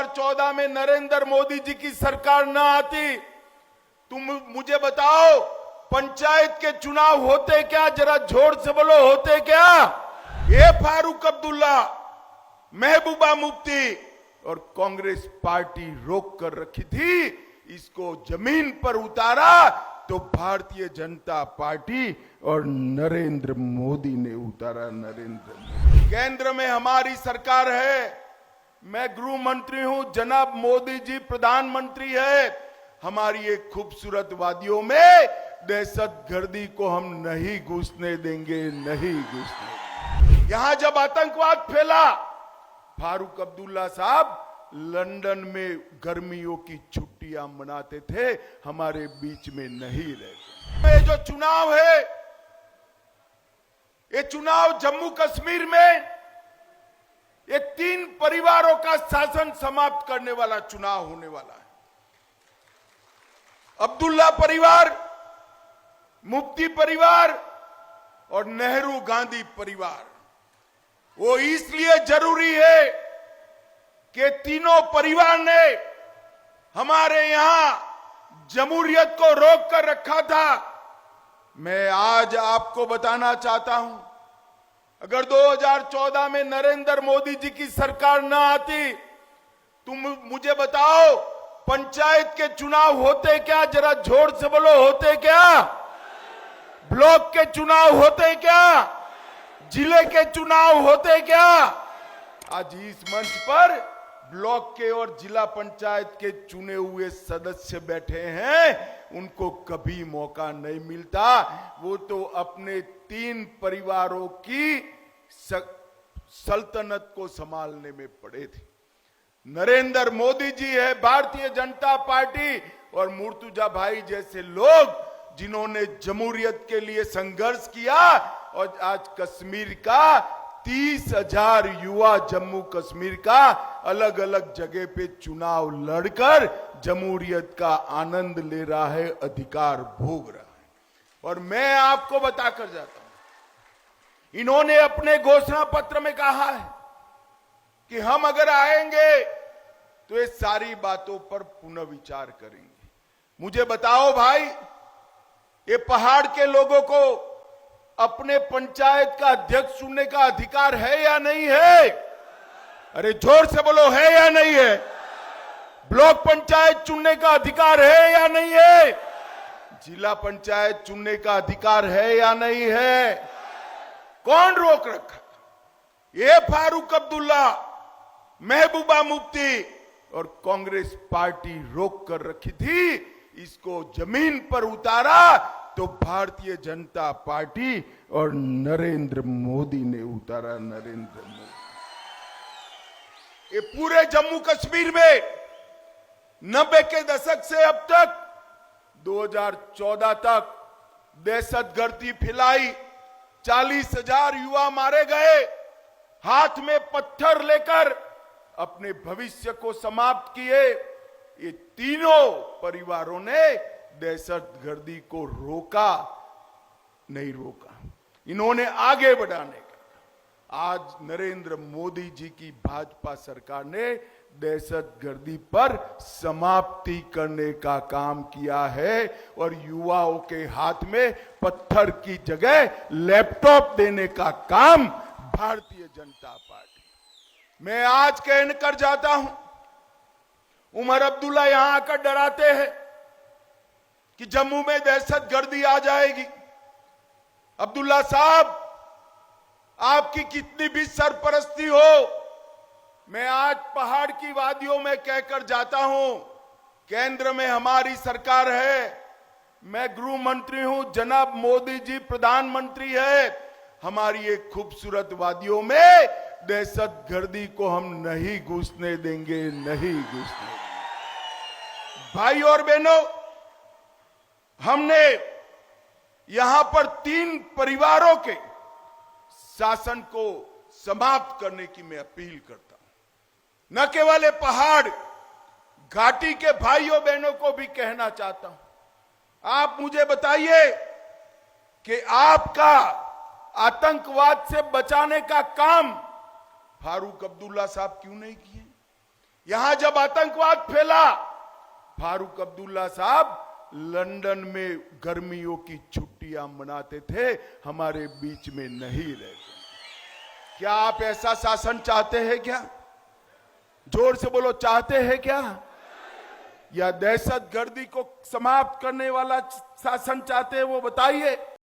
2014 में नरेंद्र मोदी जी की सरकार न आती, तुम मुझे बताओ पंचायत के चुनाव होते क्या? जरा जोर से बोलो, होते क्या? ये फारूक अब्दुल्ला, महबूबा मुफ्ती और कांग्रेस पार्टी रोक कर रखी थी, इसको जमीन पर उतारा तो भारतीय जनता पार्टी और नरेंद्र मोदी ने उतारा। नरेंद्र मोदी केंद्र में हमारी सरकार है, मैं गृह मंत्री हूं, जनाब मोदी जी प्रधानमंत्री है। हमारी एक खूबसूरत वादियों में दहशतगर्दी को हम नहीं घुसने देंगे, नहीं घुसने। यहां जब आतंकवाद फैला, फारूक अब्दुल्ला साहब लंदन में गर्मियों की छुट्टियां मनाते थे, हमारे बीच में नहीं रहते। ये जो चुनाव है, ये चुनाव जम्मू कश्मीर में ये 3 परिवारों का शासन समाप्त करने वाला चुनाव होने वाला है। अब्दुल्ला परिवार, मुफ्ती परिवार और नेहरू गांधी परिवार। वो इसलिए जरूरी है कि तीनों परिवार ने हमारे यहां जमहूरियत को रोक कर रखा था। मैं आज आपको बताना चाहता हूं, अगर 2014 में नरेंद्र मोदी जी की सरकार न आती, तुम मुझे बताओ पंचायत के चुनाव होते क्या? जरा जोर से बोलो, होते क्या? ब्लॉक के चुनाव होते क्या? जिले के चुनाव होते क्या? आज इस मंच पर ब्लॉक के और जिला पंचायत के चुने हुए सदस्य बैठे हैं, उनको कभी मौका नहीं मिलता। वो तो अपने 3 परिवारों की सल्तनत को संभालने में पड़े थे। नरेंद्र मोदी जी है, भारतीय जनता पार्टी और मुर्तुजा भाई जैसे लोग जिन्होंने जमहूरियत के लिए संघर्ष किया, और आज कश्मीर का 30,000 युवा जम्मू कश्मीर का अलग अलग जगह पे चुनाव लड़कर जमहूरियत का आनंद ले रहा है, अधिकार भोग रहा है। और मैं आपको बताकर जाता हूं, इन्होंने अपने घोषणा पत्र में कहा है कि हम अगर आएंगे तो ये सारी बातों पर पुनः विचार करेंगे। मुझे बताओ भाई, ये पहाड़ के लोगों को अपने पंचायत का अध्यक्ष चुनने का अधिकार है या नहीं है? अरे जोर से बोलो, है या नहीं है? ब्लॉक पंचायत चुनने का अधिकार है या नहीं है? जिला पंचायत चुनने का अधिकार है या नहीं है? कौन रोक रखा? ये फारूक अब्दुल्ला, महबूबा मुफ्ती और कांग्रेस पार्टी रोक कर रखी थी, इसको जमीन पर उतारा तो भारतीय जनता पार्टी और नरेंद्र मोदी ने उतारा। नरेंद्र मोदी। ये पूरे जम्मू कश्मीर में 90 के दशक से अब तक 2014 तक दहशतगर्दी फैलाई, 40,000 युवा मारे गए, हाथ में पत्थर लेकर अपने भविष्य को समाप्त किए। ये तीनों परिवारों ने दहशतगर्दी को रोका नहीं रोका, इन्होंने आगे बढ़ाने का। आज नरेंद्र मोदी जी की भाजपा सरकार ने दहशतगर्दी पर समाप्ति करने का काम किया है और युवाओं के हाथ में पत्थर की जगह लैपटॉप देने का काम भारतीय जनता पार्टी। मैं आज कहकर जाता हूं, उमर अब्दुल्ला यहां आकर डराते हैं कि जम्मू में दहशतगर्दी आ जाएगी। अब्दुल्ला साहब, आपकी कितनी भी सरपरस्ती हो, मैं आज पहाड़ की वादियों में कहकर जाता हूं, केंद्र में हमारी सरकार है, मैं गृह मंत्री हूं, जनाब मोदी जी प्रधानमंत्री है। हमारी एक खूबसूरत वादियों में दहशतगर्दी को हम नहीं घुसने देंगे, नहीं घुसने। भाई और बहनों, हमने यहां पर 3 परिवारों के शासन को समाप्त करने की मैं अपील करता हूं। न केवल ये पहाड़ घाटी के भाइयों बहनों को भी कहना चाहता हूं, आप मुझे बताइए कि आपका आतंकवाद से बचाने का काम फारूक अब्दुल्ला साहब क्यों नहीं किए? यहां जब आतंकवाद फैला, फारूक अब्दुल्ला साहब लंदन में गर्मियों की छुट्टियां मनाते थे, हमारे बीच में नहीं रहते। क्या आप ऐसा शासन चाहते हैं क्या? जोर से बोलो, चाहते हैं क्या? या दहशतगर्दी को समाप्त करने वाला शासन चाहते हैं, वो बताइए।